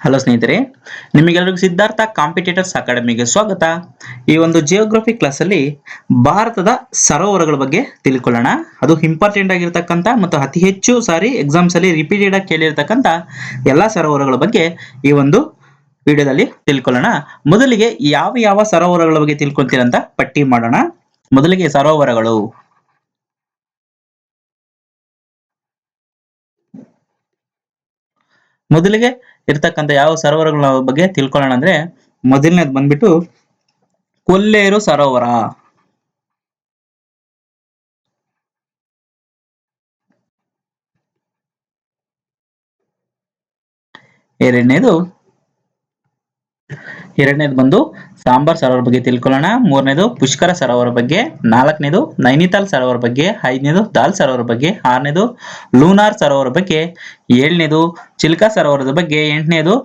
Hello ಸ್ನೇಹಿತರೆ, ನಿಮಗೆಲ್ಲರಿಗೂ Siddhartha competitors ಅಕಾಡೆಮಿಗೆ ಸ್ವಾಗತ. ಈ ಒಂದು ಜಿಯೋಗ್ರಫಿ ಕ್ಲಾಸ್ ಅಲ್ಲಿ ಭಾರತದ ಸರೋವರಗಳ ಬಗ್ಗೆ ತಿಳ್ಕೊಳ್ಳೋಣ. ಅದು ಇಂಪಾರ್ಟೆಂಟ್ ಆಗಿರ್ತಕ್ಕಂಥ ಮತ್ತು ಅತಿ ಹೆಚ್ಚು ಸಾರಿ ಎಕ್ಸಾಮ್ಸ್ ಅಲ್ಲಿ ರಿಪೀಟೆಡ್ ಆಗಿ ಕೇಳಿರ್ತಕ್ಕಂಥ ಎಲ್ಲಾ ಸರೋವರಗಳ ಬಗ್ಗೆ ಈ ಒಂದು ವಿಡಿಯೋದಲ್ಲಿ ತಿಳ್ಕೊಳ್ಳೋಣ. ಮೊದಲಿಗೆ ಯಾವ ಯಾವ ಸರೋವರಗಳ ಬಗ್ಗೆ ತಿಳ್ಕೊಂತೀರಂತ ಪಟ್ಟಿ ಮಾಡೋಣ. ಮೊದಲಿಗೆ ಸರೋವರಗಳು. ಮೊದಲಿಗೆ ಇರ್ತಕ್ಕಂಥ ಯಾವ ಸರೋವರಗಳ ಬಗ್ಗೆ ತಿಳ್ಕೊಳ್ಳೋಣ ಅಂದ್ರೆ, ಮೊದಲನೇದು ಬಂದ್ಬಿಟ್ಟು ಕೊಲ್ಲೇರು ಸರೋವರ. ಎರಡನೇದು ಬಂದು ಸಾಂಬಾರ್ ಸರೋವರ ಬಗ್ಗೆ ತಿಳ್ಕೊಳ್ಳೋಣ. ಮೂರನೇದು ಪುಷ್ಕರ ಸರೋವರ ಬಗ್ಗೆ. ನಾಲ್ಕನೇದು ನೈನಿತಾಲ್ ಸರೋವರ ಬಗ್ಗೆ. ಐದನೇದು ದಾಲ್ ಸರೋವರ ಬಗ್ಗೆ. ಆರನೇದು ಲೂನಾರ್ ಸರೋವರ ಬಗ್ಗೆ. ಏಳನೇದು ಚಿಲ್ಕಾ ಸರೋವರದ ಬಗ್ಗೆ. ಎಂಟನೇದು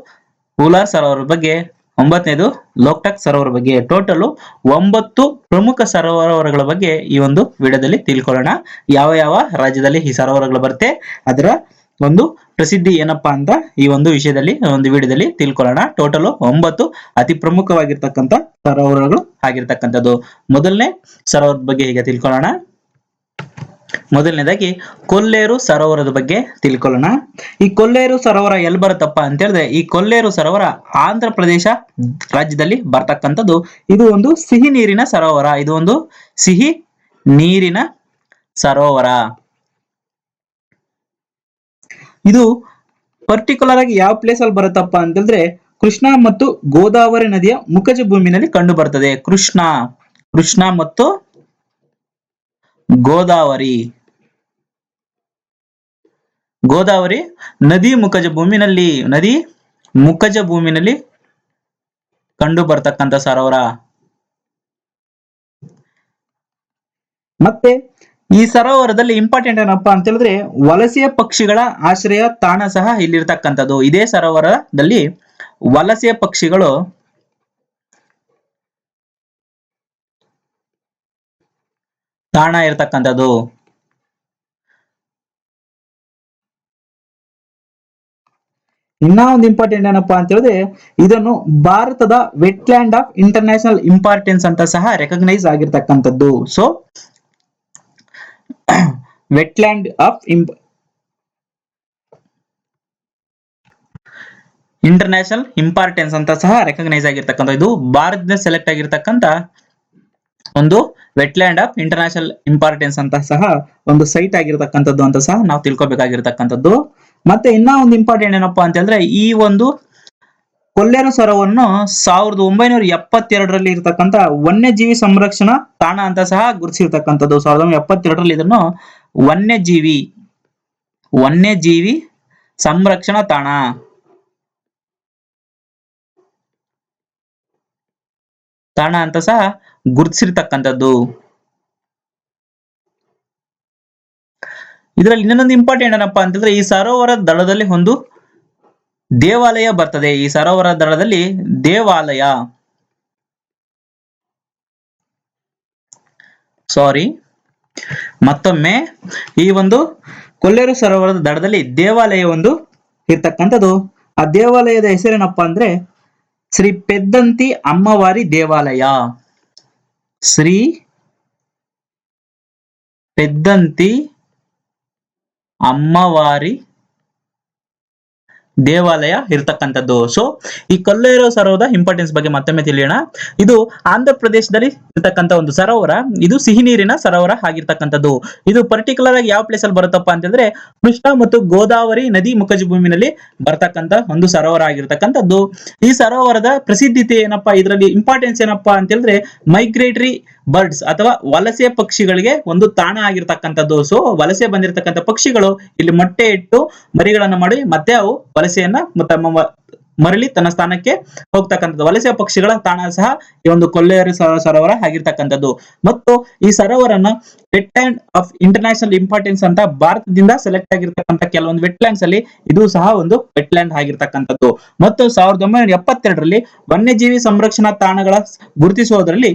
ಉಲಾರ್ ಸರೋವರ ಬಗ್ಗೆ. ಒಂಬತ್ತನೇದು ಲೋಕ್ಟಾಕ್ ಸರೋವರ ಬಗ್ಗೆ. ಟೋಟಲ್ 9 ಪ್ರಮುಖ ಸರೋವರಗಳ ಬಗ್ಗೆ ಈ ಒಂದು ವಿಡಿಯೋದಲ್ಲಿ ತಿಳ್ಕೊಳ್ಳೋಣ. ಯಾವ ಯಾವ ರಾಜ್ಯದಲ್ಲಿ ಈ ಸರೋವರಗಳು ಬರುತ್ತೆ, ಅದರ ಒಂದು ಪ್ರಸಿದ್ಧಿ ಏನಪ್ಪಾ ಅಂತ ಈ ಒಂದು ವಿಷಯದಲ್ಲಿ ಒಂದು ವಿಡಿಯೋದಲ್ಲಿ ತಿಳ್ಕೊಳ್ಳೋಣ. ಟೋಟಲ್ 9 ಅತಿ ಪ್ರಮುಖವಾಗಿರ್ತಕ್ಕಂಥ ಸರೋವರಗಳು ಆಗಿರ್ತಕ್ಕಂಥದ್ದು. ಮೊದಲನೇ ಸರೋವರದ ಬಗ್ಗೆ ಈಗ ತಿಳ್ಕೊಳ್ಳೋಣ. ಮೊದಲನೇದಾಗಿ ಕೊಲ್ಲೇರು ಸರೋವರದ ಬಗ್ಗೆ ತಿಳ್ಕೊಳ್ಳೋಣ. ಈ ಕೊಲ್ಲೇರು ಸರೋವರ ಎಲ್ಲಿ ಬರುತ್ತಪ್ಪ ಅಂತ ಹೇಳಿದ್ರೆ, ಈ ಕೊಲ್ಲೇರು ಸರೋವರ ಆಂಧ್ರ ಪ್ರದೇಶ ರಾಜ್ಯದಲ್ಲಿ ಬರ್ತಕ್ಕಂಥದ್ದು. ಇದು ಒಂದು ಸಿಹಿ ನೀರಿನ ಸರೋವರ. ಇದು ಒಂದು ಸಿಹಿ ನೀರಿನ ಸರೋವರ. ಇದು ಪರ್ಟಿಕ್ಯುಲರ್ ಆಗಿ ಯಾವ ಪ್ಲೇಸ್ ಅಲ್ಲಿ ಬರುತ್ತಪ್ಪ ಅಂತಂದ್ರೆ, ಕೃಷ್ಣಾ ಮತ್ತು ಗೋದಾವರಿ ನದಿಯ ಮುಖಜ ಭೂಮಿನಲ್ಲಿ ಕಂಡು ಬರ್ತದೆ. ಕೃಷ್ಣಾ ಮತ್ತು ಗೋದಾವರಿ ನದಿ ಮುಖಜ ಭೂಮಿನಲ್ಲಿ ಕಂಡು ಬರ್ತಕ್ಕಂಥ ಸರೋವರ. ಮತ್ತೆ ಈ ಸರೋವರದಲ್ಲಿ ಇಂಪಾರ್ಟೆಂಟ್ ಏನಪ್ಪಾ ಅಂತ ಹೇಳಿದ್ರೆ, ವಲಸೆಯ ಪಕ್ಷಿಗಳ ಆಶ್ರಯ ತಾಣ ಸಹ ಇಲ್ಲಿರ್ತಕ್ಕಂಥದ್ದು. ಇದೇ ಸರೋವರದಲ್ಲಿ ವಲಸೆಯ ಪಕ್ಷಿಗಳು ತಾಣ ಇರತಕ್ಕಂಥದ್ದು. ಇನ್ನ ಒಂದು ಇಂಪಾರ್ಟೆಂಟ್ ಏನಪ್ಪಾ ಅಂತ ಹೇಳಿದ್ರೆ, ಇದನ್ನು ಭಾರತದ ವೆಟ್ಲ್ಯಾಂಡ್ ಆಫ್ ಇಂಟರ್ನ್ಯಾಷನಲ್ ಇಂಪಾರ್ಟೆನ್ಸ್ ಅಂತ ಸಹ ರೆಕಗ್ನೈಸ್ ಆಗಿರ್ತಕ್ಕಂಥದ್ದು. So wetland of international importance ಅಂತ ಸಹ ರೆಕಗ್ನೈಸ್ ಆಗಿರ್ತಕ್ಕಂಥ, ಇದು ಭಾರತದಿಂದ ಸೆಲೆಕ್ಟ್ ಆಗಿರ್ತಕ್ಕಂಥ ಒಂದು ವೆಟ್ಲ್ಯಾಂಡ್ ಆಫ್ ಇಂಟರ್ನ್ಯಾಷನಲ್ ಇಂಪಾರ್ಟೆನ್ಸ್ ಅಂತ ಸಹ ಒಂದು ಸೈಟ್ ಆಗಿರ್ತಕ್ಕಂಥದ್ದು ಅಂತ ಸಹ ನಾವು ತಿಳ್ಕೊಬೇಕಾಗಿರ್ತಕ್ಕಂಥದ್ದು. ಮತ್ತೆ ಇನ್ನ ಒಂದು ಇಂಪಾರ್ಟೆಂಟ್ ಏನಪ್ಪಾ ಅಂತ ಹೇಳಿದ್ರೆ, ಈ ಒಂದು ಕೊಲ್ಲೇರು ಸರೋವರವನ್ನು 1972ರಲ್ಲಿ ಇರತಕ್ಕಂಥ ವನ್ಯಜೀವಿ ಸಂರಕ್ಷಣಾ ತಾಣ ಅಂತ ಸಹ ಗುರುತಿಸಿರ್ತಕ್ಕಂಥದ್ದು. 1972ರಲ್ಲಿ ಇದನ್ನು ವನ್ಯಜೀವಿ ಸಂರಕ್ಷಣಾ ತಾಣ ಅಂತ ಸಹ ಗುರುತಿಸಿರ್ತಕ್ಕಂಥದ್ದು. ಇದರಲ್ಲಿ ಇನ್ನೊಂದು ಇಂಪಾರ್ಟೆಂಟ್ ಏನಪ್ಪಾ ಅಂತಂದ್ರೆ, ಈ ಸರೋವರ ದಡದಲ್ಲಿ ಒಂದು ದೇವಾಲಯ ಬರ್ತದೆ. ಈ ಸರೋವರ ದಡದಲ್ಲಿ ಮತ್ತೊಮ್ಮೆ ಈ ಒಂದು ಕೊಲ್ಲೇರು ಸರೋವರದ ದಡದಲ್ಲಿ ದೇವಾಲಯ ಒಂದು ಇರ್ತಕ್ಕಂಥದ್ದು. ಆ ದೇವಾಲಯದ ಹೆಸರೇನಪ್ಪಾ ಅಂದ್ರೆ ಶ್ರೀ ಪೆದ್ದಂತಿ ಅಮ್ಮವಾರಿ ದೇವಾಲಯ. ಶ್ರೀ ಪೆದ್ದಂತಿ ಅಮ್ಮವಾರಿ ದೇವಾಲಯ ಇರ್ತಕ್ಕಂಥದ್ದು. ಸೊ ಈ ಕೊಲ್ಲೇರು ಸರೋವರದ ಇಂಪಾರ್ಟೆನ್ಸ್ ಬಗ್ಗೆ ಮತ್ತೊಮ್ಮೆ ತಿಳಿಯೋಣ. ಇದು ಆಂಧ್ರ ಪ್ರದೇಶದಲ್ಲಿ ಇರ್ತಕ್ಕಂಥ ಒಂದು ಸರೋವರ. ಇದು ಸಿಹಿ ನೀರಿನ ಸರೋವರ ಆಗಿರ್ತಕ್ಕಂಥದ್ದು. ಇದು ಪರ್ಟಿಕ್ಯುಲರ್ ಆಗಿ ಯಾವ ಪ್ಲೇಸ್ ಅಲ್ಲಿ ಬರುತ್ತಪ್ಪ ಅಂತಂದ್ರೆ, ಕೃಷ್ಣಾ ಮತ್ತು ಗೋದಾವರಿ ನದಿ ಮುಖಜ ಭೂಮಿನಲ್ಲಿ ಬರ್ತಕ್ಕಂಥ ಒಂದು ಸರೋವರ ಆಗಿರ್ತಕ್ಕಂಥದ್ದು. ಈ ಸರೋವರದ ಪ್ರಸಿದ್ಧತೆ ಏನಪ್ಪಾ, ಇದರಲ್ಲಿ ಇಂಪಾರ್ಟೆನ್ಸ್ ಏನಪ್ಪಾ ಅಂತ ಹೇಳಿದ್ರೆ, ಮೈಗ್ರೇಟರಿ ಬರ್ಡ್ಸ್ ಅಥವಾ ವಲಸೆ ಪಕ್ಷಿಗಳಿಗೆ ಒಂದು ತಾಣ ಆಗಿರ್ತಕ್ಕಂಥದ್ದು. ಸೊ ವಲಸೆ ಬಂದಿರತಕ್ಕಂಥ ಪಕ್ಷಿಗಳು ಇಲ್ಲಿ ಮೊಟ್ಟೆ ಇಟ್ಟು ಮರಿಗಳನ್ನ ಮಾಡಿ ಮತ್ತೆ ಅವು ವಲಸೆಯನ್ನ ಮರಳಿ ತನ್ನ ಸ್ಥಾನಕ್ಕೆ ಹೋಗ್ತಕ್ಕಂಥದ್ದು. ವಲಸೆ ಪಕ್ಷಿಗಳ ತಾಣ ಸಹ ಈ ಒಂದು ಕೊಲ್ಲೇರು ಸರೋವರ ಆಗಿರ್ತಕ್ಕಂಥದ್ದು. ಮತ್ತು ಈ ಸರೋವರನ ವೆಟ್ಲ್ಯಾಂಡ್ ಆಫ್ ಇಂಟರ್ನ್ಯಾಷನಲ್ ಇಂಪಾರ್ಟೆನ್ಸ್ ಅಂತ ಭಾರತದಿಂದ ಸೆಲೆಕ್ಟ್ ಆಗಿರ್ತಕ್ಕಂಥ ಕೆಲವೊಂದು ವೆಟ್ಲ್ಯಾಂಡ್ಸ್ ಅಲ್ಲಿ ಇದು ಸಹ ಒಂದು ವೆಟ್ಲ್ಯಾಂಡ್ ಆಗಿರ್ತಕ್ಕಂಥದ್ದು. ಮತ್ತು 1972ರಲ್ಲಿ ವನ್ಯಜೀವಿ ಸಂರಕ್ಷಣಾ ತಾಣಗಳ ಗುರುತಿಸುವುದರಲ್ಲಿ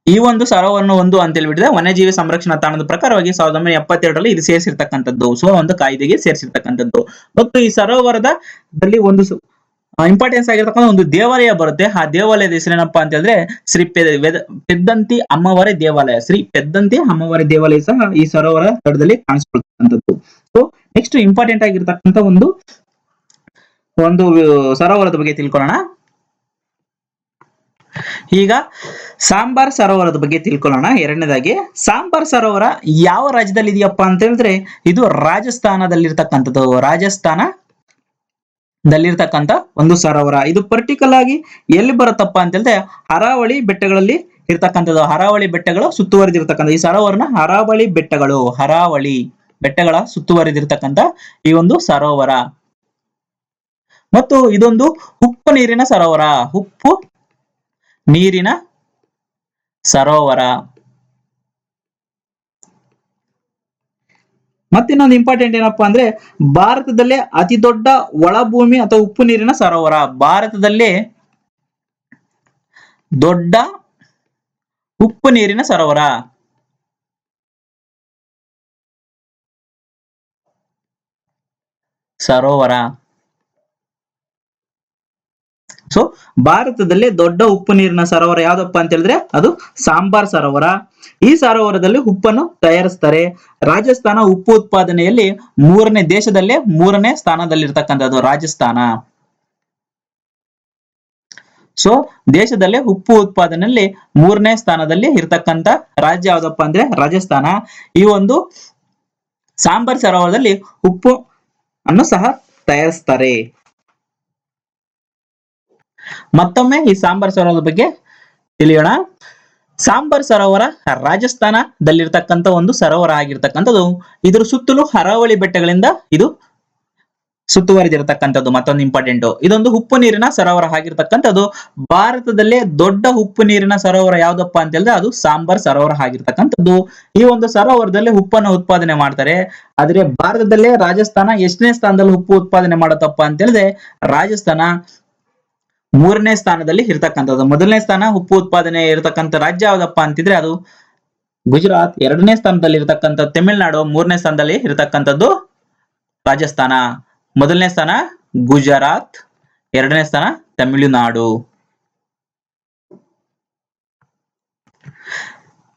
ಈ ಒಂದು ಸರೋವರವನ್ನು ಒಂದು ಅಂತ ಹೇಳ್ಬಿಟ್ಟಿದೆ. ವನ್ಯಜೀವಿ ಸಂರಕ್ಷಣಾ ತಾಣದ ಪ್ರಕಾರವಾಗಿ 1972ರಲ್ಲಿ ಇದು ಸೇರಿಸಿರ್ತಕ್ಕಂಥದ್ದು. ಸೊ ಒಂದು ಕಾಯ್ದೆಗೆ ಸೇರಿಸಿರ್ತಕ್ಕಂಥದ್ದು. ಮತ್ತು ಈ ಸರೋವರದಲ್ಲಿ ಒಂದು ಇಂಪಾರ್ಟೆನ್ಸ್ ಆಗಿರ್ತಕ್ಕಂಥ ಒಂದು ದೇವಾಲಯ ಬರುತ್ತೆ. ಆ ದೇವಾಲಯದ ಹೆಸರೇನಪ್ಪಾ ಅಂತ ಹೇಳಿದ್ರೆ ಶ್ರೀ ಪೆದ್ದಂತಿ ಅಮ್ಮವಾರಿ ದೇವಾಲಯ. ಶ್ರೀ ಪೆದ್ದಂತಿ ಅಮ್ಮವಾರಿ ದೇವಾಲಯ ಸಹ ಈ ಸರೋವರ ತಟದಲ್ಲಿ ಕಾಣಿಸ್ಕೊಳ್ತಕ್ಕಂಥದ್ದು. ಸೊ ನೆಕ್ಸ್ಟ್ ಇಂಪಾರ್ಟೆಂಟ್ ಆಗಿರ್ತಕ್ಕಂಥ ಒಂದು ಒಂದು ಸರೋವರದ ಬಗ್ಗೆ ತಿಳ್ಕೊಳ್ಳೋಣ. ಈಗ ಸಾಂಬಾರ್ ಸರೋವರದ ಬಗ್ಗೆ ತಿಳ್ಕೊಳ್ಳೋಣ. ಎರಡನೇದಾಗಿ ಸಾಂಬಾರ್ ಸರೋವರ ಯಾವ ರಾಜ್ಯದಲ್ಲಿ ಇದೆಯಪ್ಪ ಅಂತ ಹೇಳಿದ್ರೆ ಇದು ರಾಜಸ್ಥಾನದಲ್ಲಿರ್ತಕ್ಕಂಥದ್ದು. ರಾಜಸ್ಥಾನದಲ್ಲಿರ್ತಕ್ಕಂಥ ಒಂದು ಸರೋವರ. ಇದು ಪರ್ಟಿಕಲ್ ಆಗಿ ಎಲ್ಲಿ ಬರುತ್ತಪ್ಪ ಅಂತ ಹೇಳಿದ್ರೆ ಅರಾವಳಿ ಬೆಟ್ಟಗಳಲ್ಲಿ ಇರ್ತಕ್ಕಂಥದ್ದು. ಅರಾವಳಿ ಬೆಟ್ಟಗಳು ಸುತ್ತುವರಿದಿರ್ತಕ್ಕಂಥ ಈ ಸರೋವರನ ಅರಾವಳಿ ಬೆಟ್ಟಗಳ ಸುತ್ತುವರಿದಿರ್ತಕ್ಕಂಥ ಈ ಒಂದು ಸರೋವರ. ಮತ್ತು ಇದೊಂದು ಉಪ್ಪು ನೀರಿನ ಸರೋವರ. ಉಪ್ಪು ನೀರಿನ ಸರೋವರ. ಮತ್ತಿನ್ನೊಂದು ಇಂಪಾರ್ಟೆಂಟ್ ಏನಪ್ಪಾ ಅಂದ್ರೆ ಭಾರತದಲ್ಲೇ ಅತಿ ದೊಡ್ಡ ಒಳಭೂಮಿ ಅಥವಾ ಉಪ್ಪು ನೀರಿನ ಸರೋವರ. ಭಾರತದಲ್ಲೇ ದೊಡ್ಡ ಉಪ್ಪು ನೀರಿನ ಸರೋವರ. ಸೊ ಭಾರತದಲ್ಲಿ ದೊಡ್ಡ ಉಪ್ಪು ನೀರಿನ ಸರೋವರ ಯಾವ್ದಪ್ಪ ಅಂತ ಹೇಳಿದ್ರೆ ಅದು ಸಾಂಬಾರ್ ಸರೋವರ. ಈ ಸರೋವರದಲ್ಲಿ ಉಪ್ಪನ್ನು ತಯಾರಿಸ್ತಾರೆ. ರಾಜಸ್ಥಾನ ಉಪ್ಪು ಉತ್ಪಾದನೆಯಲ್ಲಿ ದೇಶದಲ್ಲೇ ಮೂರನೇ ಸ್ಥಾನದಲ್ಲಿರ್ತಕ್ಕಂಥದ್ದು ರಾಜಸ್ಥಾನ. ಸೊ ದೇಶದಲ್ಲೇ ಉಪ್ಪು ಉತ್ಪಾದನೆಯಲ್ಲಿ ಮೂರನೇ ಸ್ಥಾನದಲ್ಲಿ ಇರ್ತಕ್ಕಂಥ ರಾಜ್ಯ ಯಾವ್ದಪ್ಪ ಅಂದ್ರೆ ರಾಜಸ್ಥಾನ. ಈ ಒಂದು ಸಾಂಬಾರ್ ಸರೋವರದಲ್ಲಿ ಉಪ್ಪು ಅನ್ನು ಸಹ ತಯಾರಿಸ್ತಾರೆ. ಮತ್ತೊಮ್ಮೆ ಈ ಸಾಂಬಾರ್ ಸರೋವರದ ಬಗ್ಗೆ ತಿಳಿಯೋಣ. ಸಾಂಬಾರ್ ಸರೋವರ ರಾಜಸ್ಥಾನದಲ್ಲಿರ್ತಕ್ಕಂಥ ಒಂದು ಸರೋವರ ಆಗಿರ್ತಕ್ಕಂಥದ್ದು. ಇದರ ಸುತ್ತಲೂ ಅರಾವಳಿ ಬೆಟ್ಟಗಳಿಂದ ಇದು ಸುತ್ತುವರಿದಿರತಕ್ಕಂಥದ್ದು. ಮತ್ತೊಂದು ಇಂಪಾರ್ಟೆಂಟ್, ಇದೊಂದು ಉಪ್ಪು ನೀರಿನ ಸರೋವರ ಆಗಿರ್ತಕ್ಕಂಥದ್ದು. ಭಾರತದಲ್ಲೇ ದೊಡ್ಡ ಉಪ್ಪು ನೀರಿನ ಸರೋವರ ಯಾವ್ದಪ್ಪ ಅಂತ ಹೇಳಿದ್ರೆ ಅದು ಸಾಂಬಾರ್ ಸರೋವರ ಆಗಿರ್ತಕ್ಕಂಥದ್ದು. ಈ ಒಂದು ಸರೋವರದಲ್ಲಿ ಉಪ್ಪನ್ನು ಉತ್ಪಾದನೆ ಮಾಡ್ತಾರೆ. ಆದ್ರೆ ಭಾರತದಲ್ಲೇ ರಾಜಸ್ಥಾನ ಎಷ್ಟನೇ ಸ್ಥಾನದಲ್ಲಿ ಉಪ್ಪು ಉತ್ಪಾದನೆ ಮಾಡತ್ತಪ್ಪ ಅಂತ ಹೇಳಿದ್ರೆ ರಾಜಸ್ಥಾನ ಮೂರನೇ ಸ್ಥಾನದಲ್ಲಿ ಇರ್ತಕ್ಕಂಥದ್ದು. ಮೊದಲನೇ ಸ್ಥಾನ ಉಪ್ಪು ಉತ್ಪಾದನೆ ಇರತಕ್ಕಂಥ ರಾಜ್ಯ ಯಾವ್ದಪ್ಪ ಅಂತಿದ್ರೆ ಅದು ಗುಜರಾತ್. ಎರಡನೇ ಸ್ಥಾನದಲ್ಲಿ ಇರತಕ್ಕಂಥ ತಮಿಳುನಾಡು. ಮೂರನೇ ಸ್ಥಾನದಲ್ಲಿ ಇರತಕ್ಕಂಥದ್ದು ರಾಜಸ್ಥಾನ. ಮೊದಲನೇ ಸ್ಥಾನ ಗುಜರಾತ್, ಎರಡನೇ ಸ್ಥಾನ ತಮಿಳುನಾಡು.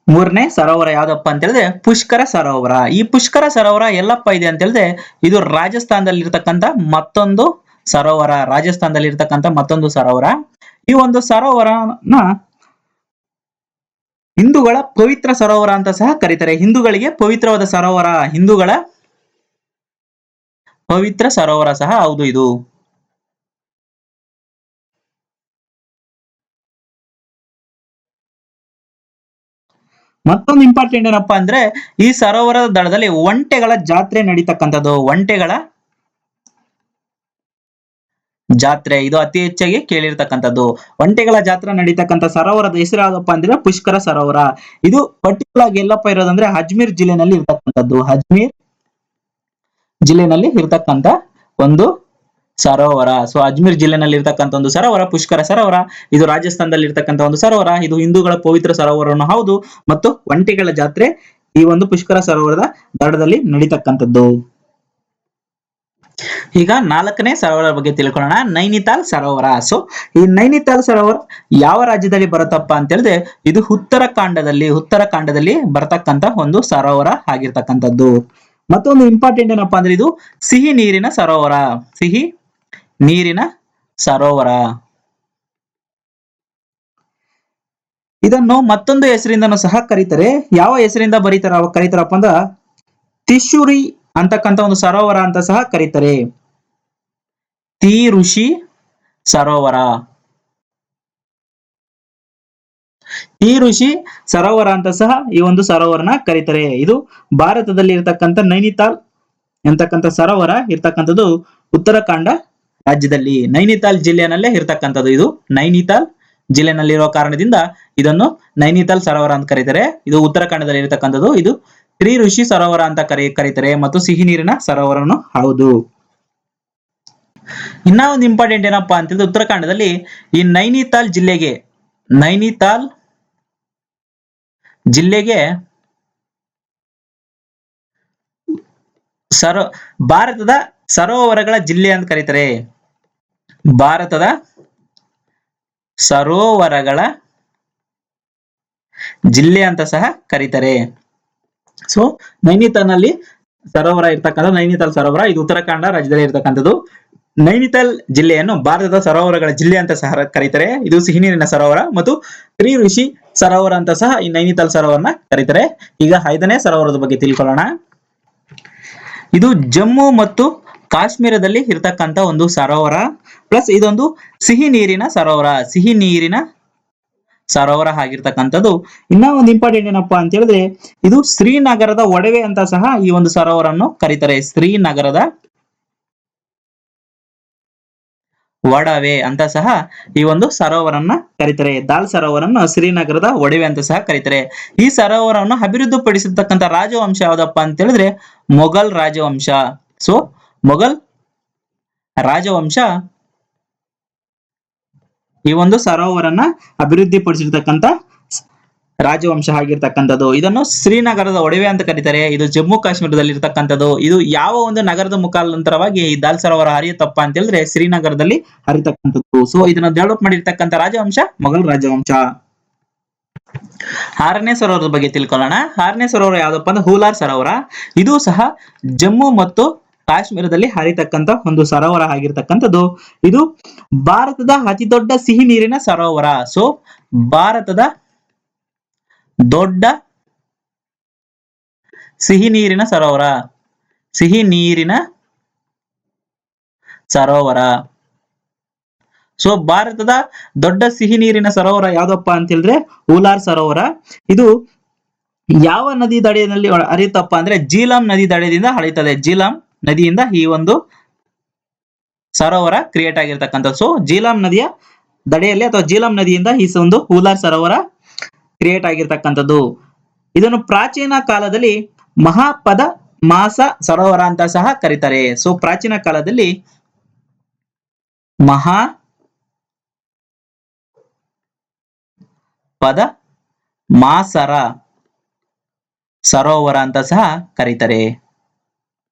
ಮೂರನೇ ಸರೋವರ ಯಾವ್ದಪ್ಪ ಅಂತ ಹೇಳಿದ್ರೆ ಪುಷ್ಕರ ಸರೋವರ. ಈ ಪುಷ್ಕರ ಸರೋವರ ಎಲ್ಲಪ್ಪ ಇದೆ ಅಂತ ಹೇಳಿದ್ರೆ ಇದು ರಾಜಸ್ಥಾನದಲ್ಲಿ ಇರ್ತಕ್ಕಂಥ ಮತ್ತೊಂದು ಸರೋವರ. ರಾಜಸ್ಥಾನದಲ್ಲಿ ಇರ್ತಕ್ಕಂಥ ಮತ್ತೊಂದು ಸರೋವರ. ಈ ಒಂದು ಸರೋವರನ ಹಿಂದೂಗಳ ಪವಿತ್ರ ಸರೋವರ ಅಂತ ಸಹ ಕರೀತಾರೆ. ಹಿಂದೂಗಳಿಗೆ ಪವಿತ್ರವಾದ ಸರೋವರ, ಹಿಂದೂಗಳ ಪವಿತ್ರ ಸರೋವರ ಸಹ ಹೌದು ಇದು. ಮತ್ತೊಂದು ಇಂಪಾರ್ಟೆಂಟ್ ಏನಪ್ಪಾ ಅಂದ್ರೆ ಈ ಸರೋವರದ ದಡದಲ್ಲಿ ಒಂಟೆಗಳ ಜಾತ್ರೆ ನಡೀತಕ್ಕಂಥದ್ದು. ಒಂಟೆಗಳ ಜಾತ್ರೆ ಇದು ಅತಿ ಹೆಚ್ಚಾಗಿ ಕೇಳಿರ್ತಕ್ಕಂಥದ್ದು. ಒಂಟೆಗಳ ಜಾತ್ರೆ ನಡೀತಕ್ಕಂಥ ಸರೋವರದ ಹೆಸರು ಯಾವ್ದಪ್ಪ ಅಂದ್ರೆ ಪುಷ್ಕರ ಸರೋವರ. ಇದು ಪರ್ಟಿಕ್ಯುಲರ್ ಆಗಿ ಎಲ್ಲಪ್ಪ ಇರೋದಂದ್ರೆ ಅಜ್ಮೀರ್ ಜಿಲ್ಲೆನಲ್ಲಿ ಇರ್ತಕ್ಕಂಥದ್ದು. ಅಜ್ಮೀರ್ ಜಿಲ್ಲೆನಲ್ಲಿ ಇರ್ತಕ್ಕಂಥ ಒಂದು ಸರೋವರ. ಸೊ ಅಜ್ಮೀರ್ ಜಿಲ್ಲೆನಲ್ಲಿ ಇರ್ತಕ್ಕಂಥ ಒಂದು ಸರೋವರ ಪುಷ್ಕರ ಸರೋವರ. ಇದು ರಾಜಸ್ಥಾನದಲ್ಲಿ ಇರ್ತಕ್ಕಂಥ ಒಂದು ಸರೋವರ. ಇದು ಹಿಂದೂಗಳ ಪವಿತ್ರ ಸರೋವರನು ಹೌದು. ಮತ್ತು ಒಂಟೆಗಳ ಜಾತ್ರೆ ಈ ಒಂದು ಪುಷ್ಕರ ಸರೋವರದ ದಡದಲ್ಲಿ ನಡೀತಕ್ಕಂಥದ್ದು. ಈಗ ನಾಲ್ಕನೇ ಸರೋವರ ಬಗ್ಗೆ ತಿಳ್ಕೊಳ್ಳೋಣ, ನೈನಿತಾಲ್ ಸರೋವರ. ಸೊ ಈ ನೈನಿತಾಲ್ ಸರೋವರ ಯಾವ ರಾಜ್ಯದಲ್ಲಿ ಬರುತ್ತಪ್ಪ ಅಂತ ಹೇಳಿದ್ರೆ ಇದು ಉತ್ತರಾಖಂಡದಲ್ಲಿ ಬರತಕ್ಕಂತ ಒಂದು ಸರೋವರ ಆಗಿರ್ತಕ್ಕಂಥದ್ದು. ಮತ್ತೊಂದು ಇಂಪಾರ್ಟೆಂಟ್ ಏನಪ್ಪಾ ಅಂದ್ರೆ ಇದು ಸಿಹಿ ನೀರಿನ ಸರೋವರ. ಸಿಹಿ ನೀರಿನ ಸರೋವರ. ಇದನ್ನು ಮತ್ತೊಂದು ಹೆಸರಿಂದನೂ ಸಹ ಕರೀತಾರೆ. ಯಾವ ಹೆಸರಿಂದ ಕರೀತಾರಪ್ಪ ಅಂದ್ರ ತಿಶುರಿ ಅಂತಕ್ಕಂಥ ಒಂದು ಸರೋವರ ಅಂತ ಸಹ ಕರೀತಾರೆ. ಋಷಿ ಸರೋವರ. ಋಷಿ ಸರೋವರ ಅಂತ ಸಹ ಈ ಒಂದು ಸರೋವರನ ಕರೀತಾರೆ. ಇದು ಭಾರತದಲ್ಲಿ ಇರತಕ್ಕಂಥ ನೈನಿತಾಲ್ ಎಂತಕ್ಕಂಥ ಸರೋವರ ಇರ್ತಕ್ಕಂಥದ್ದು ಉತ್ತರಾಖಂಡ ರಾಜ್ಯದಲ್ಲಿ ನೈನಿತಾಲ್ ಜಿಲ್ಲೆಯಲ್ಲೇ ಇರ್ತಕ್ಕಂಥದ್ದು. ಇದು ನೈನಿತಾಲ್ ಜಿಲ್ಲೆನಲ್ಲಿರುವ ಕಾರಣದಿಂದ ಇದನ್ನು ನೈನಿತಾಲ್ ಸರೋವರ ಅಂತ ಕರೀತಾರೆ. ಇದು ಉತ್ತರಾಖಂಡದಲ್ಲಿ ಇರತಕ್ಕಂಥದ್ದು. ಇದು ಋಷಿ ಸರೋವರ ಅಂತ ಕರೀತಾರೆ ಮತ್ತು ಸಿಹಿ ನೀರಿನ ಸರೋವರನು ಹೌದು. ಇನ್ನ ಒಂದು ಇಂಪಾರ್ಟೆಂಟ್ ಏನಪ್ಪಾ ಅಂತಂದ್ರೆ ಉತ್ತರಾಖಂಡದಲ್ಲಿ ಈ ನೈನಿತಾಲ್ ಜಿಲ್ಲೆಗೆ ಭಾರತದ ಸರೋವರಗಳ ಜಿಲ್ಲೆ ಅಂತ ಕರೀತಾರೆ. ಭಾರತದ ಸರೋವರಗಳ ಜಿಲ್ಲೆ ಅಂತ ಸಹ ಕರೀತಾರೆ. ಸೊ ನೈನಿತಾಲ್ನಲ್ಲಿ ಸರೋವರ ಇರ್ತಕ್ಕಂಥ ನೈನಿತಾಲ್ ಸರೋವರ, ಇದು ಉತ್ತರಾಖಂಡ ರಾಜ್ಯದಲ್ಲಿ ಇರ್ತಕ್ಕಂಥದ್ದು. ನೈನಿತಾಲ್ ಜಿಲ್ಲೆಯನ್ನು ಭಾರತದ ಸರೋವರಗಳ ಜಿಲ್ಲೆ ಅಂತ ಸಹ ಕರೀತಾರೆ. ಇದು ಸಿಹಿ ನೀರಿನ ಸರೋವರ ಮತ್ತು ತ್ರಿ ಋಷಿ ಸರೋವರ ಅಂತ ಸಹ ಈ ನೈನಿತಾಲ್ ಸರೋವರನ ಕರೀತಾರೆ. ಈಗ 5ನೇ ಸರೋವರದ ಬಗ್ಗೆ ತಿಳ್ಕೊಳ್ಳೋಣ. ಇದು ಜಮ್ಮು ಮತ್ತು ಕಾಶ್ಮೀರದಲ್ಲಿ ಇರ್ತಕ್ಕಂಥ ಒಂದು ಸರೋವರ, ಪ್ಲಸ್ ಇದೊಂದು ಸಿಹಿ ನೀರಿನ ಸರೋವರ ಆಗಿರ್ತಕ್ಕಂಥದ್ದು. ಇನ್ನ ಒಂದು ಇಂಪಾರ್ಟೆಂಟ್ ಏನಪ್ಪಾ ಅಂತ ಹೇಳಿದ್ರೆ, ಇದು ಶ್ರೀನಗರದ ಒಡವೆ ಅಂತ ಸಹ ಈ ಒಂದು ಸರೋವರನ್ನು ಕರೀತಾರೆ. ಶ್ರೀನಗರದ ಒಡವೆ ಅಂತ ಸಹ ಈ ಒಂದು ಸರೋವರನ್ನ ಕರೀತಾರೆ. ದಾಲ್ ಸರೋವರನ್ನ ಶ್ರೀನಗರದ ಒಡವೆ ಅಂತ ಸಹ ಕರೀತಾರೆ. ಈ ಸರೋವರವನ್ನು ಅಭಿವೃದ್ಧಿಪಡಿಸಿರ್ತಕ್ಕಂಥ ರಾಜವಂಶ ಯಾವ್ದಪ್ಪ ಅಂತ ಹೇಳಿದ್ರೆ ಮೊಘಲ್ ರಾಜವಂಶ. ಸೊ ಮೊಘಲ್ ರಾಜವಂಶ ಈ ಒಂದು ಸರೋವರನ್ನ ಅಭಿವೃದ್ಧಿಪಡಿಸಿರ್ತಕ್ಕಂಥ ರಾಜವಂಶ ಆಗಿರ್ತಕ್ಕಂಥದ್ದು. ಇದನ್ನು ಶ್ರೀನಗರದ ಒಡವೆ ಅಂತ ಕರೀತಾರೆ. ಇದು ಜಮ್ಮು ಕಾಶ್ಮೀರದಲ್ಲಿ ಇರ್ತಕ್ಕಂಥದ್ದು. ಇದು ಯಾವ ಒಂದು ನಗರದ ಮುಖಾಂತರವಾಗಿ ಈ ದಾಲ್ ಸರೋವರ ಹರಿಯುತ್ತಪ್ಪ ಅಂತ ಹೇಳಿದ್ರೆ ಶ್ರೀನಗರದಲ್ಲಿ ಹರಿತಕ್ಕಂಥದ್ದು. ಸೊ ಇದನ್ನ ಡೆವಲಪ್ ಮಾಡಿರ್ತಕ್ಕಂಥ ರಾಜವಂಶ ಮೊಘಲ್ ರಾಜವಂಶ. 6ನೇ ಸರೋವರದ ಬಗ್ಗೆ ತಿಳ್ಕೊಳ್ಳೋಣ. 6ನೇ ಸರೋವರ ಯಾವ್ದಪ್ಪ ಅಂದ್ರೆ ಹೂಲಾರ್ ಸರೋವರ. ಇದು ಸಹ ಜಮ್ಮು ಮತ್ತು ಕಾಶ್ಮೀರದಲ್ಲಿ ಹರಿತಕ್ಕಂಥ ಒಂದು ಸರೋವರ ಆಗಿರ್ತಕ್ಕಂಥದ್ದು. ಇದು ಭಾರತದ ಅತಿ ದೊಡ್ಡ ಸಿಹಿ ನೀರಿನ ಸರೋವರ. ಸೊ ಭಾರತದ ದೊಡ್ಡ ಸಿಹಿ ನೀರಿನ ಸರೋವರ. ಸೊ ಭಾರತದ ದೊಡ್ಡ ಸಿಹಿ ನೀರಿನ ಸರೋವರ ಯಾವ್ದಪ್ಪ ಅಂತ ಹೇಳಿದ್ರೆ ಹೂಲಾರ್ ಸರೋವರ. ಇದು ಯಾವ ನದಿ ದಡೆಯಲ್ಲಿ ಹರಿಯುತ್ತಪ್ಪ ಅಂದ್ರೆ ಜೀಲಂ ನದಿ ದಡೆಯಿಂದ ಹರಿಯುತ್ತದೆ. ಜೀಲಂ ನದಿಯಿಂದ ಈ ಒಂದು ಸರೋವರ ಕ್ರಿಯೇಟ್ ಆಗಿರ್ತಕ್ಕಂಥದ್ದು. ಸೊ ಜೀಲಂ ನದಿಯ ದಡೆಯಲ್ಲಿ ಅಥವಾ ಜೀಲಂ ನದಿಯಿಂದ ಈ ಒಂದು ಹೂಲಾರ್ ಸರೋವರ ಕ್ರಿಯೇಟ್ ಆಗಿರ್ತಕ್ಕಂಥದ್ದು. ಇದನ್ನು ಪ್ರಾಚೀನ ಕಾಲದಲ್ಲಿ ಮಹಾಪದ ಮಾಸ ಸರೋವರ ಅಂತ ಸಹ ಕರೀತಾರೆ. ಸೊ ಪ್ರಾಚೀನ ಕಾಲದಲ್ಲಿ ಪದ ಮಾಸರ ಸರೋವರ ಅಂತ ಸಹ ಕರೀತಾರೆ.